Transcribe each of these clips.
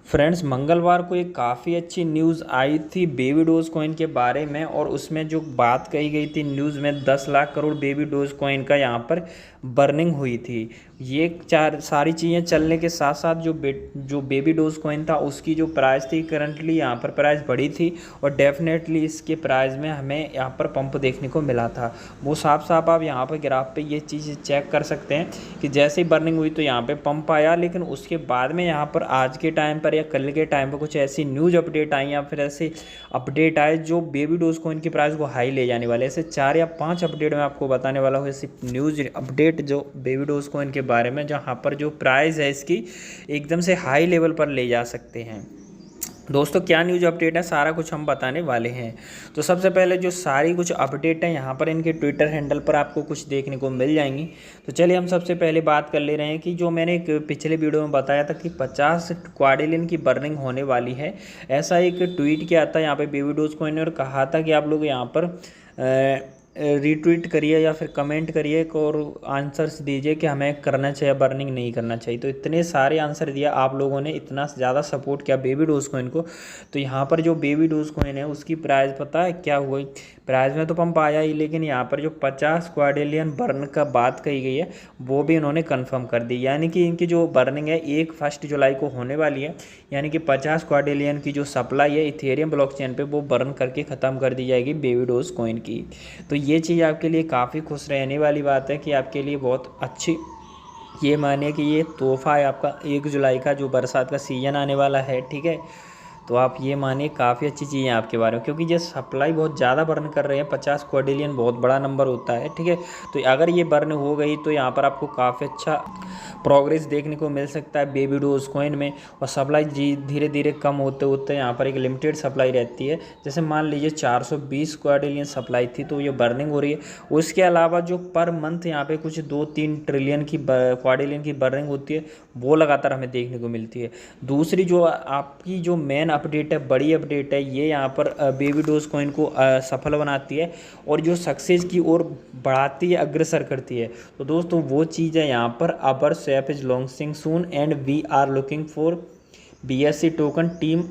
Friends, मंगलवार को एक काफ़ी अच्छी न्यूज़ आई थी बेबी डोज कॉइन के बारे में। और उसमें जो बात कही गई थी न्यूज़ में, 10 lakh crore baby dose coin का यहाँ पर बर्निंग हुई थी। ये चार सारी चीज़ें चलने के साथ साथ जो बेबी डोज कॉइन था उसकी जो प्राइस थी करंटली यहाँ पर प्राइस बढ़ी थी। और डेफिनेटली इसके प्राइस में हमें यहाँ पर पंप देखने को मिला था। वो साफ साफ आप यहाँ पर ग्राफ पे ये चीज़ चेक कर सकते हैं कि जैसे ही बर्निंग हुई तो यहाँ पे पंप आया, लेकिन उसके बाद में यहाँ पर आज के टाइम पर या कल के टाइम पर कुछ ऐसी न्यूज़ अपडेट आई या फिर ऐसे अपडेट आए जो बेबी डोज कॉइन की प्राइस को हाई ले जाने वाले। ऐसे 4 या 5 अपडेट मैं आपको बताने वाला हूँ, ऐसी न्यूज़ अपडेट जो बेबी डोज कॉइन के बारे में, जहाँ पर जो प्राइस है इसकी एकदम से हाई लेवल पर ले जा सकते हैं। दोस्तों, क्या न्यूज़ अपडेट है सारा कुछ हम बताने वाले हैं। तो सबसे पहले जो सारी कुछ अपडेट है यहाँ पर इनके ट्विटर हैंडल पर आपको कुछ देखने को मिल जाएंगी। तो चलिए हम सबसे पहले बात कर ले रहे हैं कि जो मैंने एक पिछले वीडियो में बताया था कि 50 क्वाड्रिलियन की बर्निंग होने वाली है। ऐसा एक ट्वीट किया था यहाँ पर बेबी डोज कॉइन ने और कहा था कि आप लोग यहाँ पर रीट्वीट करिए या फिर कमेंट करिए और आंसर्स दीजिए कि हमें करना चाहिए बर्निंग नहीं करना चाहिए। तो इतने सारे आंसर दिया आप लोगों ने, इतना ज़्यादा सपोर्ट किया बेबी डोज कॉइन को। तो यहाँ पर जो बेबी डोज कॉइन है उसकी प्राइस पता है क्या हुई? प्राइस में तो पंप आया ही, लेकिन यहाँ पर जो 50 क्वाड्रिलियन बर्न का बात कही गई है वो भी इन्होंने कंफर्म कर दी। यानी कि इनकी जो बर्निंग है 1 जुलाई को होने वाली है। यानी कि 50 क्वाड्रिलियन की जो सप्लाई है इथेरियम ब्लॉकचेन पे वो बर्न करके ख़त्म कर दी जाएगी बेबी डोज कॉइन की। तो ये चीज़ आपके लिए काफ़ी खुश रहने वाली बात है कि आपके लिए बहुत अच्छी, ये मानिए कि ये तोहफ़ा है आपका 1 जुलाई का, जो बरसात का सीज़न आने वाला है। ठीक है, तो आप ये मानिए काफ़ी अच्छी चीज़ है आपके बारे में, क्योंकि ये सप्लाई बहुत ज़्यादा बर्न कर रहे हैं। 50 क्वाड्रिलियन बहुत बड़ा नंबर होता है। ठीक है, तो अगर ये बर्न हो गई तो यहाँ पर आपको काफ़ी अच्छा प्रोग्रेस देखने को मिल सकता है बेबी डोज कॉइन में। और सप्लाई धीरे धीरे कम होते होते यहाँ पर एक लिमिटेड सप्लाई रहती है। जैसे मान लीजिए 420 क्वाड्रिलियन सप्लाई थी तो ये बर्निंग हो रही है। उसके अलावा जो पर मंथ यहाँ पे कुछ 2-3 ट्रिलियन की क्वाड्रिलियन की बर्निंग होती है वो लगातार हमें देखने को मिलती है। दूसरी जो आपकी जो मेन अपडेट है, बड़ी अपडेट है, ये यहाँ पर बेबी डोज कॉइन को सफल बनाती है और जो सक्सेस की ओर बढ़ाती है, अग्रसर करती है। तो दोस्तों वो चीज़ है यहाँ पर, our swap is launching soon and we are looking for BSC token team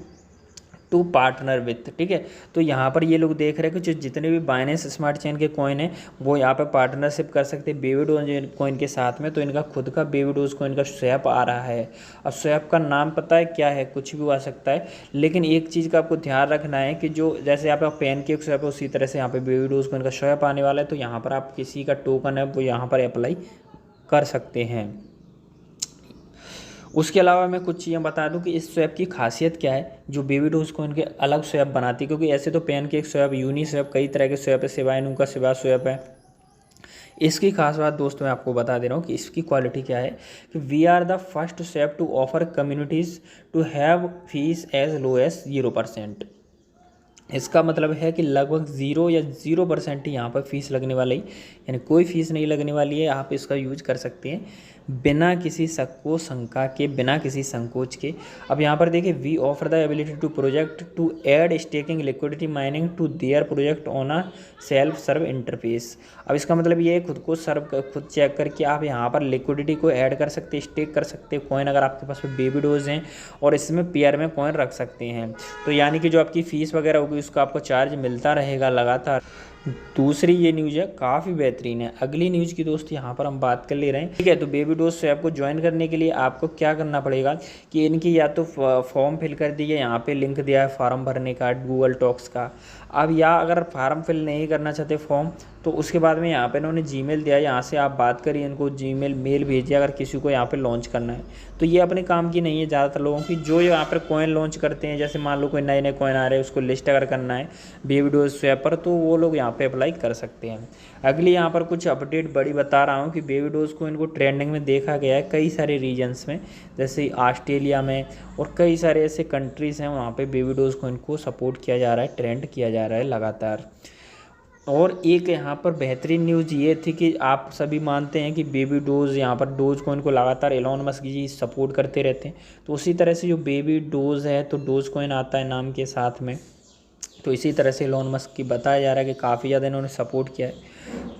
to partner with. ठीक है, तो यहाँ पर ये लोग देख रहे हैं कि जो जितने भी बाइनेंस स्मार्ट चेन के कॉइन हैं वो यहाँ पर पार्टनरशिप कर सकते हैं बेबी डोज कॉइन के साथ में। तो इनका खुद का बेबी डोज कॉइन का स्वैप आ रहा है। अब स्वैप का नाम पता है क्या है? कुछ भी आ सकता है, लेकिन एक चीज़ का आपको ध्यान रखना है कि जो जैसे आपका पैनकेक स्वैप है उसी तरह से यहाँ पर बेबी डोज कॉइन का स्वैप आने वाला है। तो यहाँ पर आप किसी का टोकन है वो यहाँ पर अप्लाई कर सकते हैं। उसके अलावा मैं कुछ चीज़ें बता दूं कि इस स्वैप की खासियत क्या है जो बेबी डोज को इनके अलग स्वैप बनाती है। क्योंकि ऐसे तो पैनकेक स्वैप, यूनी स्वैप, कई तरह के स्वैप है, सिवाइनू का सिवा स्वैप है। इसकी खास बात दोस्तों मैं आपको बता दे रहा हूँ कि इसकी क्वालिटी क्या है कि we are the first swap to offer communities to have fees as low as 0%। इसका मतलब है कि लगभग 0 या 0% ही यहाँ पर फीस लगने वाली, यानी कोई फीस नहीं लगने वाली है। आप इसका यूज कर सकते हैं बिना किसी शक को शंका के, बिना किसी संकोच के। अब यहाँ पर देखिए, we offer the ability to project to add staking liquidity mining to their project on a self serve interface. अब इसका मतलब ये है खुद चेक करके आप यहाँ पर लिक्विडिटी को ऐड कर सकते, स्टेक कर सकते कॉइन, अगर आपके पास बेबी डोज हैं, और इसमें पेयर में कॉइन रख सकते हैं। तो यानी कि जो आपकी फ़ीस वगैरह होगी उसका आपको चार्ज मिलता रहेगा लगातार। दूसरी ये न्यूज़ है काफ़ी बेहतरीन है। अगली न्यूज़ की दोस्त यहाँ पर हम बात कर ले रहे हैं। ठीक है, तो बेबी डोज स्वैप को ज्वाइन करने के लिए आपको क्या करना पड़ेगा कि इनकी या तो फॉर्म फिल कर दीजिए, यहाँ पे लिंक दिया है फॉर्म भरने का गूगल टॉक्स का। अब या अगर फार्म फिल नहीं करना चाहते फॉर्म, तो उसके बाद में यहाँ पे इन्होंने जीमेल दिया है, यहाँ से आप बात करिए, इनको जीमेल मेल भेजिए अगर किसी को यहाँ पे लॉन्च करना है। तो ये अपने काम की नहीं है ज़्यादातर लोगों की, जो यहाँ पर कॉइन लॉन्च करते हैं। जैसे मान लो कोई नए नए कॉइन आ रहे हैं, उसको लिस्ट अगर करना है बेबी डोज स्वैप पर, तो वो लोग यहाँ पे अप्लाई कर सकते हैं। अगली यहाँ पर कुछ अपडेट बड़ी बता रहा हूँ कि बेबी डोज को इनको ट्रेंडिंग में देखा गया है कई सारे रीजन्स में, जैसे ऑस्ट्रेलिया में और कई सारे ऐसे कंट्रीज़ हैं, वहाँ पे बेबी डोज को इनको सपोर्ट किया जा रहा है, ट्रेंड किया जा रहा है लगातार। और एक यहाँ पर बेहतरीन न्यूज़ ये थी कि आप सभी मानते हैं कि बेबी डोज, यहाँ पर डोज कॉइन को लगातार एलोन मस्क जी सपोर्ट करते रहते हैं। तो उसी तरह से जो बेबी डोज है तो डोज कॉइन आता है नाम के साथ में, तो इसी तरह से एलोन मस्क की बताया जा रहा है कि काफ़ी ज़्यादा इन्होंने सपोर्ट किया है।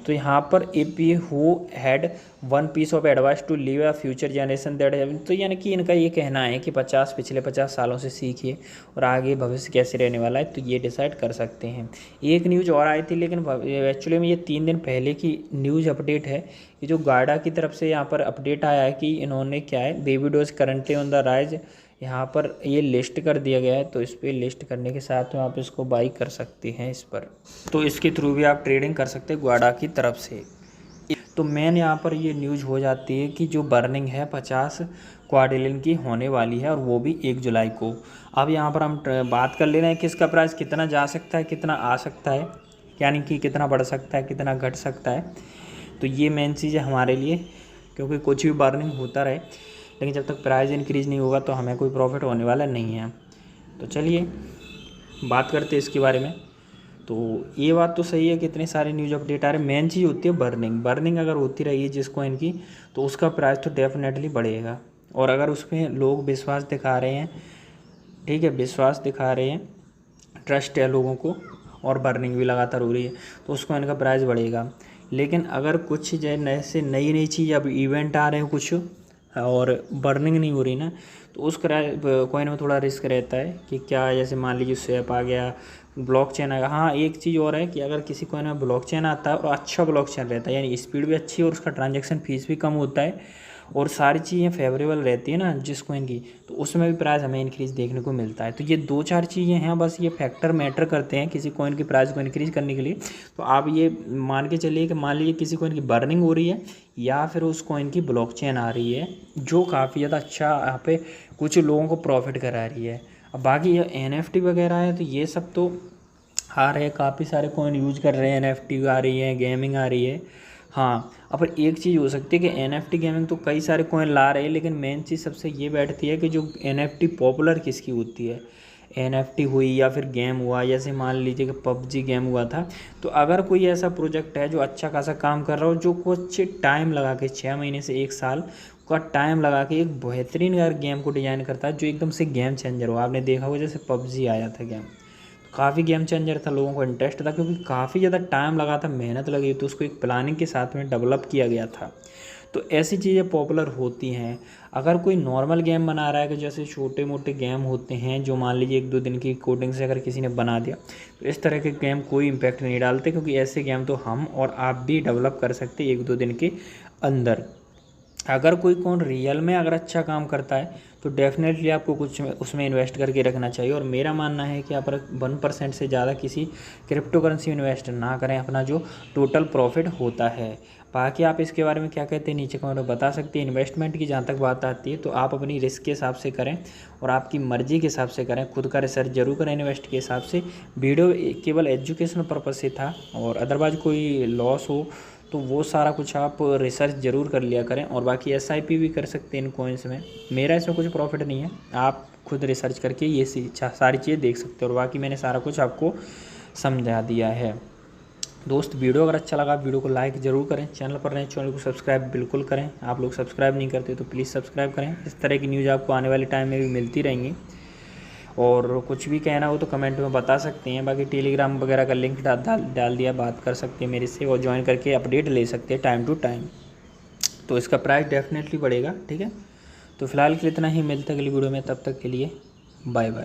तो यहाँ पर if you who had one piece of advice to leave a future generation that have, तो यानी कि इनका ये कहना है कि पिछले 50 सालों से सीखिए और आगे भविष्य कैसे रहने वाला है तो ये डिसाइड कर सकते हैं। एक न्यूज़ और आई थी, लेकिन एक्चुअली में ये 3 दिन पहले की न्यूज़ अपडेट है। ये जो गार्डा की तरफ से यहाँ पर अपडेट आया है कि इन्होंने क्या है, baby dose currently on the rise, यहाँ पर ये लिस्ट कर दिया गया है। तो इस पर लिस्ट करने के साथ में आप इसको बाई कर सकते हैं इस पर, तो इसके थ्रू भी आप ट्रेडिंग कर सकते हैं गार्डा की तरफ से। तो मेन यहाँ पर ये न्यूज़ हो जाती है कि जो बर्निंग है 50 क्वाड्रिलियन की होने वाली है और वो भी 1 जुलाई को। अब यहाँ पर हम बात कर ले रहे हैं कि इसका प्राइस कितना जा सकता है, कितना आ सकता है, यानी कि कितना बढ़ सकता है, कितना घट सकता है। तो ये मेन चीज़ है हमारे लिए, क्योंकि कुछ भी बर्निंग होता रहे लेकिन जब तक प्राइस इंक्रीज़ नहीं होगा तो हमें कोई प्रॉफिट होने वाला नहीं है। तो चलिए बात करते हैं इसके बारे में। तो ये बात तो सही है कि इतने सारे न्यूज़ अपडेट आ रहे हैं। मेन चीज़ होती है बर्निंग अगर होती रही जिस कॉइन की तो उसका प्राइस तो डेफिनेटली बढ़ेगा। और अगर उसमें लोग विश्वास दिखा रहे हैं, ठीक है, विश्वास दिखा रहे हैं, ट्रस्ट है लोगों को, और बर्निंग भी लगातार हो रही है तो उस कॉइन का प्राइस बढ़ेगा। लेकिन अगर कुछ जैसे नई चीज़ अब इवेंट आ रहे हैं कुछ और बर्निंग नहीं हो रही ना, तो उस कॉइन में थोड़ा रिस्क रहता है कि क्या, जैसे मान लीजिए स्वैप आ गया, ब्लॉकचेन आ गया। हाँ, एक चीज़ और है कि अगर किसी कॉइन में ब्लॉकचेन आता है और अच्छा ब्लॉकचेन रहता है, यानी स्पीड भी अच्छी है और उसका ट्रांजैक्शन फीस भी कम होता है और सारी चीज़ें फेवरेबल रहती है ना जिस कॉइन की, तो उसमें भी प्राइस हमें इंक्रीज़ देखने को मिलता है। तो ये 2-4 चीज़ें हैं, बस ये फैक्टर मैटर करते हैं किसी कॉइन की प्राइस को इंक्रीज़ करने के लिए। तो आप ये मान के चलिए कि मान लीजिए किसी कॉइन की बर्निंग हो रही है या फिर उस कॉइन की ब्लॉकचेन आ रही है जो काफ़ी ज़्यादा अच्छा यहाँ पे कुछ लोगों को प्रॉफिट करा रही है। अब बाकी ये NFT वगैरह है तो ये सब तो आ रहे हैं, काफ़ी सारे कॉइन यूज कर रहे हैं, NFT आ रही है, गेमिंग आ रही है। हाँ, अब एक चीज़ हो सकती है कि NFT गेमिंग तो कई सारे कॉइन ला रहे हैं, लेकिन मेन चीज़ सबसे ये बैठती है कि जो NFT पॉपुलर किसकी होती है। NFT हुई या फिर गेम हुआ, जैसे मान लीजिए कि PUBG गेम हुआ था। तो अगर कोई ऐसा प्रोजेक्ट है जो अच्छा खासा काम कर रहा हो, जो कुछ टाइम लगा के 6 महीने से 1 साल का टाइम लगा के एक बेहतरीन अगर गेम को डिज़ाइन करता है जो एकदम से गेम चेंजर हो। आपने देखा हो जैसे PUBG आया था गेम, काफ़ी गेम चेंजर था, लोगों को इंटरेस्ट था क्योंकि काफ़ी ज़्यादा टाइम लगा था, मेहनत लगी, तो उसको एक प्लानिंग के साथ में डेवलप किया गया था। तो ऐसी चीज़ें पॉपुलर होती हैं। अगर कोई नॉर्मल गेम बना रहा है कि जैसे छोटे मोटे गेम होते हैं जो मान लीजिए 1-2 दिन की कोडिंग से अगर किसी ने बना दिया, तो इस तरह के गेम कोई इम्पैक्ट नहीं डालते, क्योंकि ऐसे गेम तो हम और आप भी डेवलप कर सकते 1-2 दिन के अंदर। अगर कोई कौन रियल में अगर अच्छा काम करता है तो डेफिनेटली आपको कुछ उसमें इन्वेस्ट करके रखना चाहिए। और मेरा मानना है कि आप 1% से ज़्यादा किसी क्रिप्टो करेंसी में इन्वेस्ट ना करें, अपना जो टोटल प्रॉफिट होता है। बाकी आप इसके बारे में क्या कहते हैं नीचे कमेंट में बता सकते हैं। इन्वेस्टमेंट की जहाँ तक बात आती है तो आप अपनी रिस्क के हिसाब से करें और आपकी मर्ज़ी के हिसाब से करें, खुद का रिसर्च जरूर करें इन्वेस्ट के हिसाब से। वीडियो केवल एजुकेशनल पर्पज़ से था, और अदरवाइज कोई लॉस हो तो वो सारा कुछ आप रिसर्च ज़रूर कर लिया करें। और बाकी SIP भी कर सकते हैं इन कॉइन्स में, मेरा इसमें कुछ प्रॉफिट नहीं है, आप खुद रिसर्च करके ये सारी चीज़ें देख सकते हो। और बाकी मैंने सारा कुछ आपको समझा दिया है। दोस्त, वीडियो अगर अच्छा लगा वीडियो को लाइक ज़रूर करें, चैनल पर नए चैनल को सब्सक्राइब बिल्कुल करें। आप लोग सब्सक्राइब नहीं करते तो प्लीज़ सब्सक्राइब करें, इस तरह की न्यूज़ आपको आने वाले टाइम में भी मिलती रहेंगी। और कुछ भी कहना हो तो कमेंट में बता सकते हैं। बाकी टेलीग्राम वगैरह का लिंक डाल दिया, बात कर सकते हैं मेरे से और ज्वाइन करके अपडेट ले सकते हैं टाइम टू टाइम। तो इसका प्राइस डेफिनेटली बढ़ेगा, ठीक है। तो फिलहाल के लिए इतना ही, मिलते हैं अगली वीडियो में, तब तक के लिए बाय बाय।